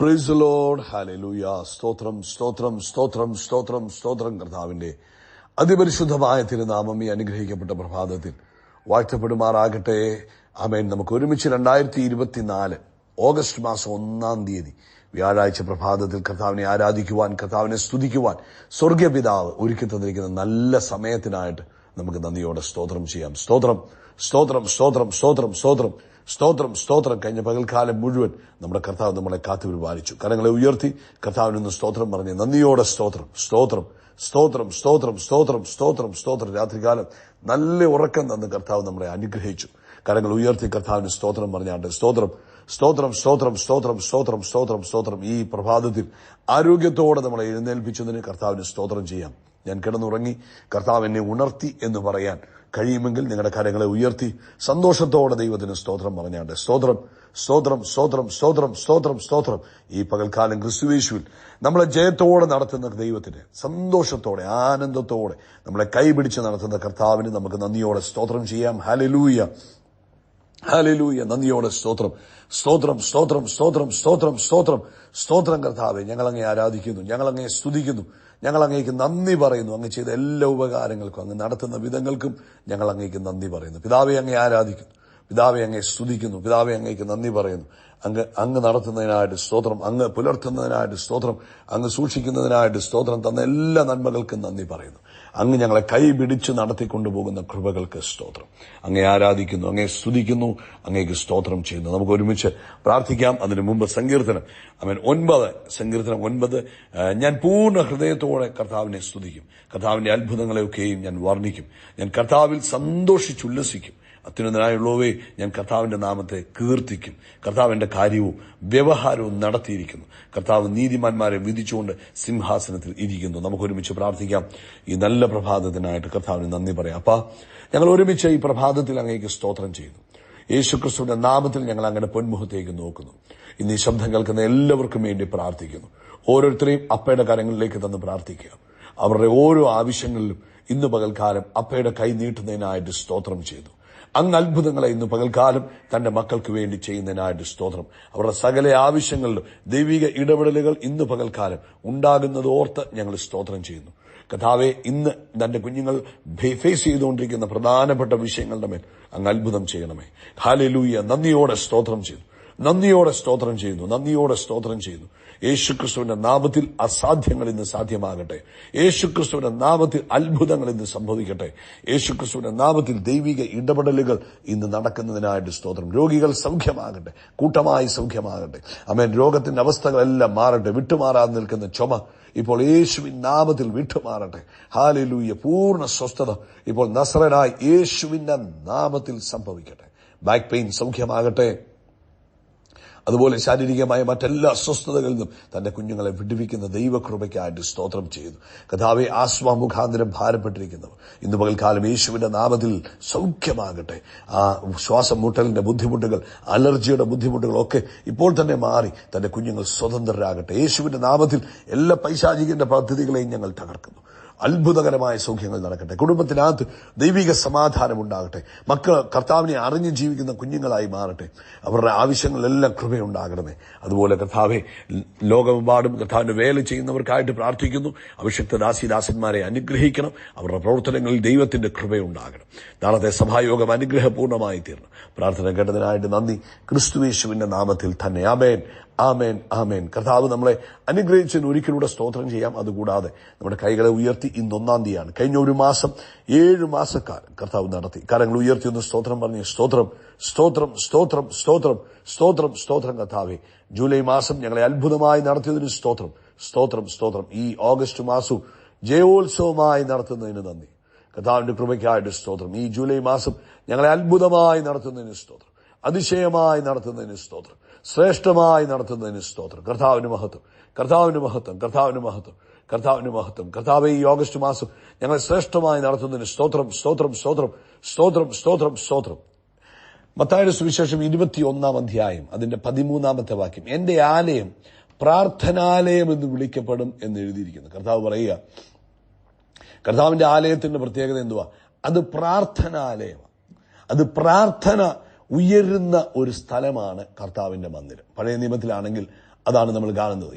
Praise the Lord. Hallelujah. സ്തോത്രം സ്തോത്രം സ്തോത്രം സ്തോത്രം സ്തോത്രം. കർത്താവിന്റെ അതിപരിശുദ്ധമായ തിരുനാമം ഈ അനുഗ്രഹിക്കപ്പെട്ട പ്രഭാതത്തിൽ വാഴ്ത്തപ്പെടുമാറാകട്ടെ. ആമേൻ. നമുക്ക് ഒരുമിച്ച് 2024 ഓഗസ്റ്റ് മാസം 1 തീയതി വ്യാഴാഴ്ച പ്രഭാതത്തിൽ കർത്താവിനെ ആരാധിക്കുവാൻ, കർത്താവിനെ സ്തുതിക്കുവാൻ സ്വർഗീയ പിതാവ് ഒരുക്കി തന്നിരിക്കുന്ന നല്ല സമയത്തിനായിട്ട് നമുക്ക് നന്ദിയോടെ സ്തോത്രം ചെയ്യാം. സ്തോത്രം സ്തോത്രം സ്തോത്രം സ്തോത്രം സ്തോത്രം സ്തോത്രം സ്തോത്രം. കഴിഞ്ഞ പകൽക്കാലം മുഴുവൻ നമ്മുടെ കർത്താവ് നമ്മളെ കാത്തുപരിപാലിച്ചു. കരങ്ങളെ ഉയർത്തി കർത്താവിനൊന്ന് സ്തോത്രം പറഞ്ഞ് നന്ദിയോടെ സ്തോത്രം സ്തോത്രം സ്തോത്രം സ്തോത്രം സ്തോത്രം സ്തോത്രം സ്തോത്രം. രാത്രികാലം നല്ല ഉറക്കം തന്ന് കർത്താവ് നമ്മളെ അനുഗ്രഹിച്ചു. കരങ്ങൾ ഉയർത്തി കർത്താവിന് സ്തോത്രം പറഞ്ഞാണ്ട് സ്തോത്രം സ്തോത്രം സ്തോത്രം സ്തോത്രം സ്തോത്രം സ്തോത്രം സ്തോത്രം. ഈ പ്രഭാതത്തിൽ ആരോഗ്യത്തോടെ നമ്മളെ എഴുന്നേൽപ്പിച്ചതിന് കർത്താവിന് സ്തോത്രം ചെയ്യാം. ഞാൻ കിടന്നുറങ്ങി, കർത്താവ് എന്നെ ഉണർത്തി എന്ന് പറയാൻ കഴിയുമെങ്കിൽ നിങ്ങളുടെ കരങ്ങളെ ഉയർത്തി സന്തോഷത്തോടെ ദൈവത്തിന് സ്തോത്രം പറഞ്ഞാണ്ട് സ്തോത്രം സ്തോത്രം സ്തോത്രം സ്തോത്രം സ്തോത്രം സ്തോത്രം. ഈ പകൽക്കാലം ക്രിസ്തുയേശുവിൽ നമ്മളെ ജയത്തോടെ നടത്തുന്ന ദൈവത്തിന്, സന്തോഷത്തോടെ ആനന്ദത്തോടെ നമ്മളെ കൈപിടിച്ച് നടത്തുന്ന കർത്താവിന് നമുക്ക് നന്ദിയോടെ സ്തോത്രം ചെയ്യാം. Hallelujah hallelujah. നന്ദിയോടെ സ്തോത്രം സ്തോത്രം സ്തോത്രം സ്തോത്രം സ്തോത്രം സ്തോത്രം സ്തോത്രം. കർത്താവെ, ഞങ്ങളങ്ങേ ആരാധിക്കുന്നു, ഞങ്ങളങ്ങേ സ്തുതിക്കുന്നു, ഞങ്ങൾ അങ്ങേക്ക് നന്ദി പറയുന്നു. അങ്ങ് ചെയ്ത എല്ലാ ഉപകാരങ്ങൾക്കും, അങ്ങ് നടത്തുന്ന വിധങ്ങൾക്കും ഞങ്ങൾ അങ്ങേക്ക് നന്ദി പറയുന്നു. പിതാവെ, അങ്ങേ ആരാധിക്കുന്നു, പിതാവെ അങ്ങേ സ്തുതിക്കുന്നു, പിതാവെ അങ്ങേക്ക് നന്ദി പറയുന്നു. അങ്ങ് നടത്തുന്നതിനായിട്ട് സ്തോത്രം, അങ്ങ് പുലർത്തുന്നതിനായിട്ട് സ്തോത്രം, അങ്ങ് സൂക്ഷിക്കുന്നതിനായിട്ട് സ്തോത്രം. തന്ന എല്ലാ നന്മകൾക്കും നന്ദി പറയുന്നു. അങ്ങ് ഞങ്ങളെ കൈപിടിച്ച് നടത്തിക്കൊണ്ടുപോകുന്ന കൃപകൾക്ക് സ്തോത്രം. അങ്ങേ ആരാധിക്കുന്നു, അങ്ങേ സ്തുതിക്കുന്നു, അങ്ങേക്ക് സ്തോത്രം ചെയ്യുന്നു. നമുക്ക് ഒരുമിച്ച് പ്രാർത്ഥിക്കാം. അതിനു മുമ്പ് സങ്കീർത്തനം 9 ഞാൻ പൂർണ്ണ ഹൃദയത്തോടെ കർത്താവിനെ സ്തുതിക്കും, കർത്താവിന്റെ അത്ഭുതങ്ങളെയൊക്കെയും ഞാൻ വർണ്ണിക്കും. ഞാൻ കർത്താവിൽ സന്തോഷിച്ചുല്ലസിക്കും. അത്യുന്നതനായുള്ളവേ, ഞാൻ കർത്താവിന്റെ നാമത്തെ കീർത്തിക്കും. കർത്താവിന്റെ കാര്യവും വ്യവഹാരവും നടത്തിയിരിക്കുന്നു. കർത്താവ് നീതിമാന്മാരെ വിധിച്ചുകൊണ്ട് സിംഹാസനത്തിൽ ഇരിക്കുന്നു. നമുക്കൊരുമിച്ച് പ്രാർത്ഥിക്കാം. ഈ നല്ല പ്രഭാതത്തിനായിട്ട് കർത്താവിന് നന്ദി പറയാം. അപ്പാ, ഞങ്ങൾ ഒരുമിച്ച് ഈ പ്രഭാതത്തിൽ അങ്ങേക്ക് സ്തോത്രം ചെയ്യുന്നു. യേശുക്രിസ്തുവിന്റെ നാമത്തിൽ ഞങ്ങൾ അങ്ങനെ പൊന്മുഖത്തേക്ക് നോക്കുന്നു. ഇന്ന് ഈ ശബ്ദം കേൾക്കുന്ന എല്ലാവർക്കും വേണ്ടി പ്രാർത്ഥിക്കുന്നു. ഓരോരുത്തരെയും അപ്പയുടെ കരങ്ങളിലേക്ക് തന്ന് പ്രാർത്ഥിക്കുക. അവരുടെ ഓരോ ആവശ്യങ്ങളിലും ഇന്ന് പകൽക്കാലം അപ്പയുടെ കൈ നീട്ടുന്നതിനായിട്ട് സ്തോത്രം ചെയ്തു. അങ്ങ് അത്ഭുതങ്ങളെ ഇന്ന് പകൽക്കാലം തന്റെ മക്കൾക്ക് വേണ്ടി ചെയ്യുന്നതിനായിട്ട് സ്തോത്രം. അവരുടെ സകല ആവശ്യങ്ങളിലും ദൈവിക ഇടപെടലുകൾ ഇന്ന് പകൽക്കാലം ഉണ്ടാകുന്നത് ഓർത്ത് ഞങ്ങൾ സ്തോത്രം ചെയ്യുന്നു. കർത്താവെ, ഇന്ന് തന്റെ കുഞ്ഞുങ്ങൾ ഫേസ് ചെയ്തുകൊണ്ടിരിക്കുന്ന പ്രധാനപ്പെട്ട വിഷയങ്ങളുടെ മേൽ അങ്ങ് അത്ഭുതം ചെയ്യണമേ. ഹല്ലേലൂയ. നന്ദിയോടെ സ്തോത്രം ചെയ്തു, നന്ദിയോടെ സ്തോത്രം ചെയ്യുന്നു, നന്ദിയോടെ സ്തോത്രം ചെയ്യുന്നു. യേശുക്രിസ്തുവിന്റെ നാമത്തിൽ അസാധ്യങ്ങൾ ഇന്ന് സാധ്യമാകട്ടെ. യേശുക്രിസ്തുവിന്റെ നാമത്തിൽ അത്ഭുതങ്ങൾ ഇന്ന് സംഭവിക്കട്ടെ. യേശുക്രിസ്തുവിന്റെ നാമത്തിൽ ദൈവിക ഇടപെടലുകൾ ഇന്ന് നടക്കുന്നതിനായിട്ട് സ്തോത്രം. രോഗികൾ സൗഖ്യമാകട്ടെ, കൂട്ടമായി സൗഖ്യമാകട്ടെ. ആമേൻ. രോഗത്തിന്റെ അവസ്ഥകളെല്ലാം മാറട്ടെ. വിട്ടുമാറാതെ നിൽക്കുന്ന ചുമ ഇപ്പോൾ യേശുവിൻ നാമത്തിൽ വിട്ടുമാറട്ടെ. ഹല്ലേലൂയ. പൂർണ്ണ സ്വസ്ഥത ഇപ്പോൾ നസറേനായ യേശുവിന്റെ നാമത്തിൽ സംഭവിക്കട്ടെ. ബാക്ക് പെയിൻ സൗഖ്യമാകട്ടെ. അതുപോലെ ശാരീരികമായ മറ്റെല്ലാ അസ്വസ്ഥതകളിൽ നിന്നും തന്റെ കുഞ്ഞുങ്ങളെ വിടുവിക്കുന്ന ദൈവകൃപയ്ക്കായിട്ട് സ്തോത്രം ചെയ്തു. കർത്താവെ, ആസ്മ മുഖാന്തരം ഭാരപ്പെട്ടിരിക്കുന്നവർ ഇന്ന് പകൽക്കാലം യേശുവിന്റെ നാമത്തിൽ സൗഖ്യമാകട്ടെ. ആ ശ്വാസം മുട്ടലിന്റെ ബുദ്ധിമുട്ടുകൾ, അലർജിയുടെ ബുദ്ധിമുട്ടുകളൊക്കെ ഇപ്പോൾ തന്നെ മാറി തന്റെ കുഞ്ഞുങ്ങൾ സ്വതന്ത്രരാകട്ടെ. യേശുവിന്റെ നാമത്തിൽ എല്ലാ പൈശാചികന്റെ പദ്ധതികളെയും ഞങ്ങൾ തകർക്കുന്നു. അത്ഭുതകരമായ സൗഖ്യങ്ങൾ നടക്കട്ടെ. കുടുംബത്തിനകത്ത് ദൈവിക സമാധാനം ഉണ്ടാകട്ടെ. മക്കൾ കർത്താവിനെ അറിഞ്ഞ് ജീവിക്കുന്ന കുഞ്ഞുങ്ങളായി മാറട്ടെ. അവരുടെ ആവശ്യങ്ങളിലെല്ലാം കൃപയുണ്ടാകണമേ. അതുപോലെ കർത്താവെ, ലോകമെമ്പാടും കർത്താവിന്റെ വേല ചെയ്യുന്നവർക്കായിട്ട് പ്രാർത്ഥിക്കുന്നു. അഭിഷിക്ത ദാസിദാസന്മാരെ അനുഗ്രഹിക്കണം. അവരുടെ പ്രവർത്തനങ്ങളിൽ ദൈവത്തിന്റെ കൃപയുണ്ടാകണം. നാളത്തെ സഭായോഗം അനുഗ്രഹപൂർണ്ണമായി തീരണം. പ്രാർത്ഥന കേട്ടതിനായിട്ട് നന്ദി. ക്രിസ്തുയേശുവിന്റെ നാമത്തിൽ തന്നെ. ആമേൻ ആമേൻ ആമേൻ. കർത്താവ് നമ്മളെ അനുഗ്രഹിച്ചതിന് ഒരിക്കലൂടെ സ്തോത്രം ചെയ്യാം. അതുകൂടാതെ നമ്മുടെ കൈകളെ ഉയർത്തി ഇന്ന് 1 തീയതിയാണ്. കഴിഞ്ഞ ഒരു മാസം 7 മാസക്കാലം കർത്താവ് നടത്തി. കരങ്ങൾ ഉയർത്തി ഒന്ന് സ്തോത്രം പറഞ്ഞ് സ്തോത്രം സ്തോത്രം സ്തോത്രം സ്തോത്രം സ്തോത്രം സ്തോത്രം. കർത്താവെ, ജൂലൈ മാസം ഞങ്ങളെ അത്ഭുതമായി നടത്തിയതിന് സ്തോത്രം സ്തോത്രം സ്തോത്രം. ഈ ഓഗസ്റ്റ് മാസവും ജയോത്സവമായി നടത്തുന്നതിന് നന്ദി. കർത്താവിന്റെ കൃപയ്ക്കായിട്ട് സ്തോത്രം. ഈ ജൂലൈ മാസം ഞങ്ങളെ അത്ഭുതമായി നടത്തുന്നതിന് സ്തോത്രം, അതിശയമായി നടത്തുന്നതിന് സ്തോത്രം, ശ്രേഷ്ഠമായി നടത്തുന്നതിന് സ്തോത്രം. കർത്താവിന് മഹത്വം, കർത്താവിന് മഹത്വം, കർത്താവിന് മഹത്വം, കർത്താവിന് മഹത്വം. കർത്താവെ, ഈ ഓഗസ്റ്റ് മാസം ഞങ്ങളെ ശ്രേഷ്ഠമായി നടത്തുന്നതിന് സ്തോത്രം സ്തോത്രം സ്തോത്രം സ്തോത്രം സ്തോത്രം സ്തോത്രം. മത്തായിയുടെ സുവിശേഷം 21 അധ്യായം അതിന്റെ 13 വാക്യം, എന്റെ ആലയം പ്രാർത്ഥനാലയം എന്ന് വിളിക്കപ്പെടും എന്ന് എഴുതിയിരിക്കുന്നു. കർത്താവ് പറയുക, കർത്താവിന്റെ ആലയത്തിന്റെ പ്രത്യേകത എന്തുവാ? അത് പ്രാർത്ഥനാലയമാണ്. അത് പ്രാർത്ഥന ഉയരുന്ന ഒരു സ്ഥലമാണ് കർത്താവിന്റെ മന്ദിരം. പഴയ നിയമത്തിലാണെങ്കിൽ അതാണ് നമ്മൾ കാണുന്നത്.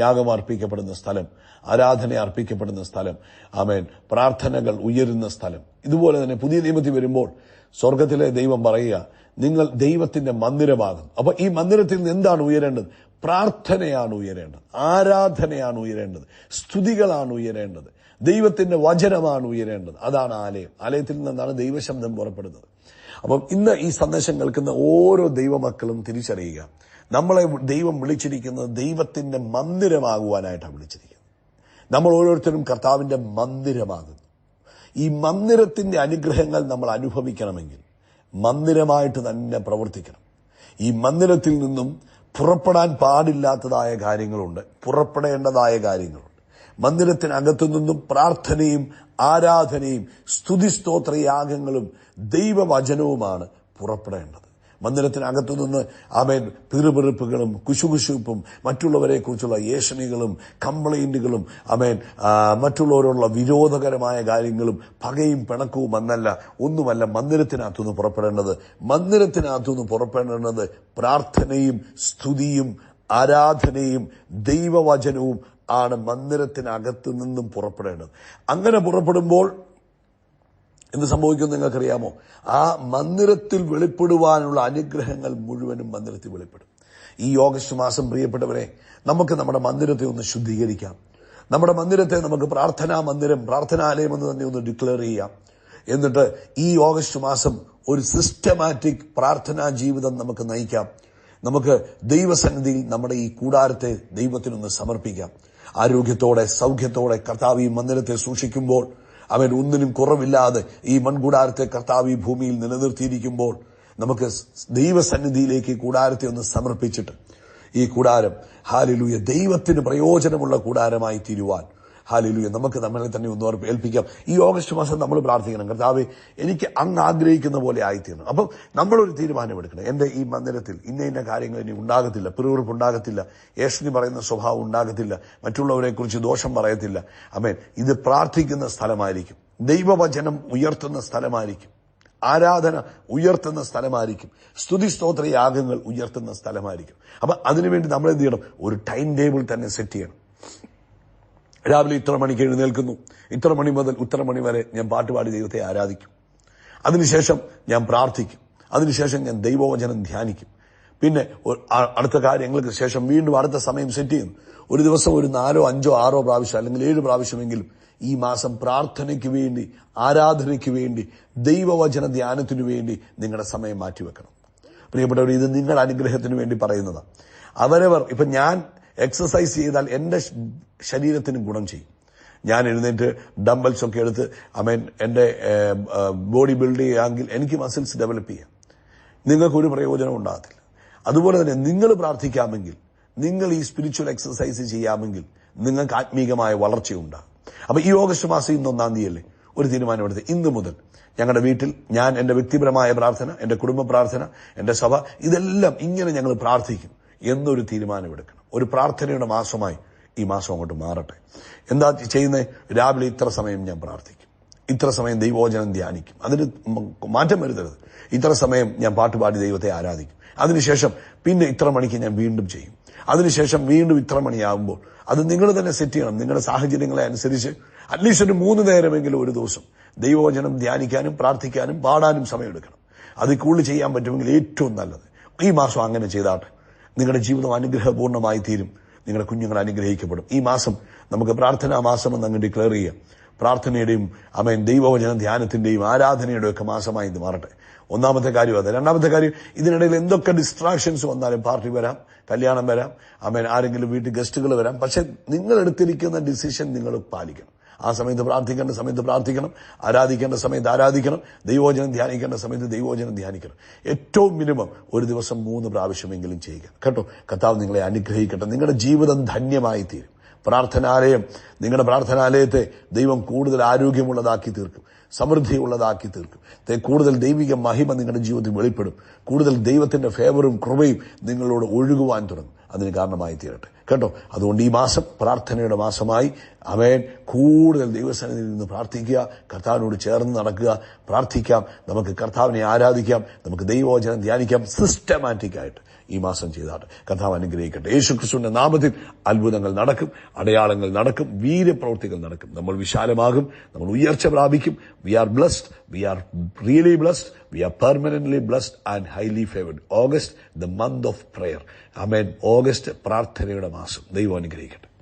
യാഗം അർപ്പിക്കപ്പെടുന്ന സ്ഥലം, ആരാധന അർപ്പിക്കപ്പെടുന്ന സ്ഥലം, ആമേൻ, പ്രാർത്ഥനകൾ ഉയരുന്ന സ്ഥലം. ഇതുപോലെ തന്നെ പുതിയ നിയമത്തിൽ വരുമ്പോൾ സ്വർഗത്തിലെ ദൈവം പറയുക, നിങ്ങൾ ദൈവത്തിന്റെ മന്ദിരമാകുന്നു. അപ്പൊ ഈ മന്ദിരത്തിൽ നിന്ന് എന്താണ് ഉയരേണ്ടത്? പ്രാർത്ഥനയാണ് ഉയരേണ്ടത്, ആരാധനയാണ് ഉയരേണ്ടത്, സ്തുതികളാണ് ഉയരേണ്ടത്, ദൈവത്തിന്റെ വചനമാണ് ഉയരേണ്ടത്. അതാണ് ആലയം. ആലയത്തിൽ നിന്നാണ് ദൈവശബ്ദം പുറപ്പെടുന്നത്. അപ്പം ഇന്ന് ഈ സന്ദേശം കേൾക്കുന്ന ഓരോ ദൈവമക്കളും തിരിച്ചറിയുക, നമ്മളെ ദൈവം വിളിച്ചിരിക്കുന്നത് ദൈവത്തിന്റെ മന്ദിരമാകുവാനായിട്ടാണ് വിളിച്ചിരിക്കുന്നത്. നമ്മൾ ഓരോരുത്തരും കർത്താവിന്റെ മന്ദിരമാകുന്നു. ഈ മന്ദിരത്തിന്റെ അനുഗ്രഹങ്ങൾ നമ്മൾ അനുഭവിക്കണമെങ്കിൽ മന്ദിരമായിട്ട് തന്നെ പ്രവർത്തിക്കണം. ഈ മന്ദിരത്തിൽ നിന്നും പുറപ്പെടാൻ പാടില്ലാത്തതായ കാര്യങ്ങളുണ്ട്, പുറപ്പെടേണ്ടതായ കാര്യങ്ങളുണ്ട്. മന്ദിരത്തിനകത്തു നിന്നും പ്രാർത്ഥനയും ആരാധനയും സ്തുതിസ്തോത്രയാഗങ്ങളും ദൈവവചനവുമാണ് പുറപ്പെടേണ്ടത്. മന്ദിരത്തിനകത്തു നിന്ന് ആമേൻ പിറുപിറുപ്പുകളും കുശുകുശുപ്പും മറ്റുള്ളവരെ കുറിച്ചുള്ള ഏഷണികളും കംപ്ലൈന്റുകളും ആമേൻ മറ്റുള്ളവരോടുള്ള വിരോധകരമായ കാര്യങ്ങളും പകയും പിണക്കവും ഒന്നുമല്ല മന്ദിരത്തിനകത്തുനിന്ന് പുറപ്പെടേണ്ടത്. മന്ദിരത്തിനകത്തുനിന്ന് പുറപ്പെടേണ്ടത് പ്രാർത്ഥനയും സ്തുതിയും ആരാധനയും ദൈവവചനവും ആണ് മന്ദിരത്തിനകത്തു നിന്നും പുറപ്പെടേണ്ടത്. അങ്ങനെ പുറപ്പെടുമ്പോൾ എന്ത് സംഭവിക്കും നിങ്ങൾക്കറിയാമോ? ആ മന്ദിരത്തിൽ വെളിപ്പെടുവാനുള്ള അനുഗ്രഹങ്ങൾ മുഴുവനും മന്ദിരത്തിൽ വെളിപ്പെടും. ഈ ഓഗസ്റ്റ് മാസം പ്രിയപ്പെട്ടവരെ, നമുക്ക് നമ്മുടെ മന്ദിരത്തെ ഒന്ന് ശുദ്ധീകരിക്കാം. നമ്മുടെ മന്ദിരത്തെ നമുക്ക് പ്രാർത്ഥനാ മന്ദിരം, പ്രാർത്ഥനാലയം എന്ന് തന്നെ ഒന്ന് ഡിക്ലെയർ ചെയ്യാം. എന്നിട്ട് ഈ ഓഗസ്റ്റ് മാസം ഒരു സിസ്റ്റമാറ്റിക് പ്രാർത്ഥനാ ജീവിതം നമുക്ക് നയിക്കാം. നമുക്ക് ദൈവസന്നിധിയിൽ നമ്മുടെ ഈ കൂടാരത്തെ ദൈവത്തിനൊന്ന് സമർപ്പിക്കാം. ആരോഗ്യത്തോടെ സൗഖ്യത്തോടെ കർത്താവ് ഈ മന്ദിരത്തെ സൂക്ഷിക്കുമ്പോൾ, അവൻ ഒന്നിനും കുറവില്ലാതെ ഈ മൺകൂടാരത്തെ കർത്താവ് ഈ ഭൂമിയിൽ നിലനിർത്തിയിരിക്കുമ്പോൾ, നമുക്ക് ദൈവസന്നിധിയിലേക്ക് കൂടാരത്തെ ഒന്ന് സമർപ്പിച്ചിട്ട് ഈ കൂടാരം ഹല്ലേലൂയ ദൈവത്തിന് പ്രയോജനമുള്ള കൂടാരമായി തീരുവാൻ ഹല്ലേലൂയ നമുക്ക് നമ്മളെ തന്നെ ഒന്ന് ഏൽപ്പിക്കാം. ഈ ഓഗസ്റ്റ് മാസം നമ്മൾ പ്രാർത്ഥിക്കണം, കർത്താവേ എനിക്ക് അങ്ങ് ആഗ്രഹിക്കുന്ന പോലെ ആയിത്തീരണം. അപ്പം നമ്മളൊരു തീരുമാനമെടുക്കണം. എന്റെ ഈ മന്ദിരത്തിൽ ഇന്ന കാര്യങ്ങൾ ഇനി ഉണ്ടാകത്തില്ല, പിറുപിറുപ്പ് ഉണ്ടാകത്തില്ല, ഏഷണി പറയുന്ന സ്വഭാവം ഉണ്ടാകത്തില്ല, മറ്റുള്ളവരെ കുറിച്ച് ദോഷം പറയത്തില്ല. ആമേൻ. ഇത് പ്രാർത്ഥിക്കുന്ന സ്ഥലമായിരിക്കും, ദൈവവചനം ഉയർത്തുന്ന സ്ഥലമായിരിക്കും, ആരാധന ഉയർത്തുന്ന സ്ഥലമായിരിക്കും, സ്തുതിസ്തോത്ര യാഗങ്ങൾ ഉയർത്തുന്ന സ്ഥലമായിരിക്കും. അപ്പൊ അതിനുവേണ്ടി നമ്മൾ എന്ത് ചെയ്യണം? ഒരു ടൈം ടേബിൾ തന്നെ സെറ്റ് ചെയ്യണം. രാവിലെ ഇത്ര മണിക്ക് എഴുന്നേൽക്കുന്നു, ഇത്ര മണി മുതൽ ഇത്ര മണി വരെ ഞാൻ പാട്ടുപാടി ദൈവത്തെ ആരാധിക്കും. അതിനുശേഷം ഞാൻ പ്രാർത്ഥിക്കും. അതിനുശേഷം ഞാൻ ദൈവവചനം ധ്യാനിക്കും. പിന്നെ അടുത്ത കാര്യങ്ങൾക്ക് ശേഷം വീണ്ടും അടുത്ത സമയം സെറ്റ് ചെയ്യുന്നു. ഒരു ദിവസം ഒരു 4, 5, 6 പ്രാവശ്യം അല്ലെങ്കിൽ 7 പ്രാവശ്യമെങ്കിലും ഈ മാസം പ്രാർത്ഥനയ്ക്ക് വേണ്ടി, ആരാധനയ്ക്ക് വേണ്ടി, ദൈവവചന ധ്യാനത്തിനു വേണ്ടി നിങ്ങളുടെ സമയം മാറ്റിവെക്കണം. പ്രിയപ്പെട്ടവർ, ഇത് നിങ്ങളുടെ അനുഗ്രഹത്തിന് വേണ്ടി പറയുന്നതാണ്. അവരവർ ഇപ്പൊ ഞാൻ എക്സസൈസ് ചെയ്താൽ എന്റെ ശരീരത്തിന് ഗുണം ചെയ്യും. ഞാൻ എഴുന്നേറ്റ് ഡംബൽസ് ഒക്കെ എടുത്ത് എന്റെ ബോഡി ബിൽഡ് ചെയ്യാമെങ്കിൽ എനിക്ക് മസിൽസ് ഡെവലപ്പ് ചെയ്യാം. നിങ്ങൾക്കൊരു പ്രയോജനം ഉണ്ടാകത്തില്ല. അതുപോലെ തന്നെ നിങ്ങൾ പ്രാർത്ഥിക്കാമെങ്കിൽ, നിങ്ങൾ ഈ സ്പിരിച്വൽ എക്സസൈസ് ചെയ്യാമെങ്കിൽ നിങ്ങൾക്ക് ആത്മീകമായ വളർച്ചയുണ്ടാകും. അപ്പൊ ഈ ഓഗസ്റ്റ് മാസം ഇന്ന് 1-ാം തീയതിയല്ലേ, ഒരു തീരുമാനമെടുത്ത് ഇന്ന് മുതൽ ഞങ്ങളുടെ വീട്ടിൽ ഞാൻ എന്റെ വ്യക്തിപരമായ പ്രാർത്ഥന, എന്റെ കുടുംബ പ്രാർത്ഥന, എന്റെ സഭ, ഇതെല്ലാം ഇങ്ങനെ ഞങ്ങൾ പ്രാർത്ഥിക്കും എന്നൊരു തീരുമാനമെടുക്കണം. ഒരു പ്രാർത്ഥനയുടെ മാസമായി ഈ മാസം അങ്ങോട്ട് മാറട്ടെ. എന്താ ചെയ്യുന്നത്? രാവിലെ ഇത്ര സമയം ഞാൻ പ്രാർത്ഥിക്കും, ഇത്ര സമയം ദൈവവചനം ധ്യാനിക്കും, അതിന് മാറ്റം വരുത്തരുത്. ഇത്ര സമയം ഞാൻ പാട്ടുപാടി ദൈവത്തെ ആരാധിക്കും. അതിനുശേഷം പിന്നെ ഇത്ര മണിക്ക് ഞാൻ വീണ്ടും ചെയ്യും. അതിനുശേഷം വീണ്ടും ഇത്ര മണിയാകുമ്പോൾ അത് നിങ്ങൾ തന്നെ സെറ്റ് ചെയ്യണം. നിങ്ങളുടെ സാഹചര്യങ്ങളെ അനുസരിച്ച് അറ്റ്ലീസ്റ്റ് ഒരു 3 നേരമെങ്കിലും ഒരു ദിവസം ദൈവവചനം ധ്യാനിക്കാനും പ്രാർത്ഥിക്കാനും പാടാനും സമയമെടുക്കണം. അത് കൂടുതൽ ചെയ്യാൻ പറ്റുമെങ്കിൽ ഏറ്റവും നല്ലത്. ഈ മാസം അങ്ങനെ ചെയ്താട്ടെ. നിങ്ങളുടെ ജീവിതം അനുഗ്രഹപൂർണ്ണമായി തീരും. നിങ്ങളുടെ കുഞ്ഞുങ്ങൾ അനുഗ്രഹിക്കപ്പെടും. ഈ മാസം നമുക്ക് പ്രാർത്ഥനാ മാസം എന്ന് അങ്ങ് ഡിക്ലെയർ ചെയ്യാം. പ്രാർത്ഥനയുടെയും ദൈവവചന ധ്യാനത്തിന്റെയും ആരാധനയുടെയും ഒക്കെ മാസമായി ഇത് മാറട്ടെ. ഒന്നാമത്തെ കാര്യം അത്. രണ്ടാമത്തെ കാര്യം, ഇതിനിടയിൽ എന്തൊക്കെ ഡിസ്ട്രാക്ഷൻസ് വന്നാലും, പാർട്ടി വരാം, കല്യാണം വരാം, ആരെങ്കിലും വീട്ടിൽ ഗസ്റ്റുകൾ വരാം, പക്ഷെ നിങ്ങൾ എടുത്തിരിക്കുന്ന ഡിസിഷൻ നിങ്ങൾ പാലിക്കണം. ആ സമയത്ത് പ്രാർത്ഥിക്കേണ്ട സമയത്ത് പ്രാർത്ഥിക്കണം, ആരാധിക്കേണ്ട സമയത്ത് ആരാധിക്കണം, ദൈവവചനം ധ്യാനിക്കേണ്ട സമയത്ത് ദൈവവചനം ധ്യാനിക്കണം. ഏറ്റവും മിനിമം ഒരു ദിവസം 3 പ്രാവശ്യമെങ്കിലും ചെയ്യുക കേട്ടോ. കർത്താവ് നിങ്ങളെ അനുഗ്രഹിക്കട്ടെ. നിങ്ങളുടെ ജീവിതം ധന്യമായി തീരും. പ്രാർത്ഥനാലയം, നിങ്ങളുടെ പ്രാർത്ഥനാലയത്തെ ദൈവം കൂടുതൽ ആരോഗ്യമുള്ളതാക്കി തീർക്കും, സമൃദ്ധിയുള്ളതാക്കി തീർക്കും. കൂടുതൽ ദൈവിക മഹിമ നിങ്ങളുടെ ജീവിതത്തിൽ വെളിപ്പെടും. കൂടുതൽ ദൈവത്തിന്റെ ഫേവറും കൃപയും നിങ്ങളോട് ഒഴുകുവാൻ തുടങ്ങും. അതിന് കാരണമായി തീരട്ടെ കേട്ടോ. അതുകൊണ്ട് ഈ മാസം പ്രാർത്ഥനയുടെ മാസമായി ആമേൻ കൂടുതൽ ദൈവസന്നിധിയിൽ നിന്ന് പ്രാർത്ഥിക്കുക, കർത്താവിനോട് ചേർന്ന് നടക്കുക, പ്രാർത്ഥിക്കാം, നമുക്ക് കർത്താവിനെ ആരാധിക്കാം, നമുക്ക് ദൈവവചനം ധ്യാനിക്കാം. സിസ്റ്റമാറ്റിക് ആയിട്ട് ഈ മാസം ചെയ്താട്ടെ. കർത്താവ് അനുഗ്രഹിക്കട്ടെ. യേശുക്രിസ്തുവിന്റെ നാമത്തിൽ അത്ഭുതങ്ങൾ നടക്കും, അടയാളങ്ങൾ നടക്കും, വീര്യപ്രവൃത്തികൾ നടക്കും. നമ്മൾ വിശാലമാകും, നമ്മൾ ഉയർച്ച പ്രാപിക്കും. We are blessed, we are really blessed, we are permanently blessed and highly favoured. August the month of prayer. Amen. August പ്രാർത്ഥനയുടെ മാസം. ദൈവം അനുഗ്രഹിക്കട്ടെ.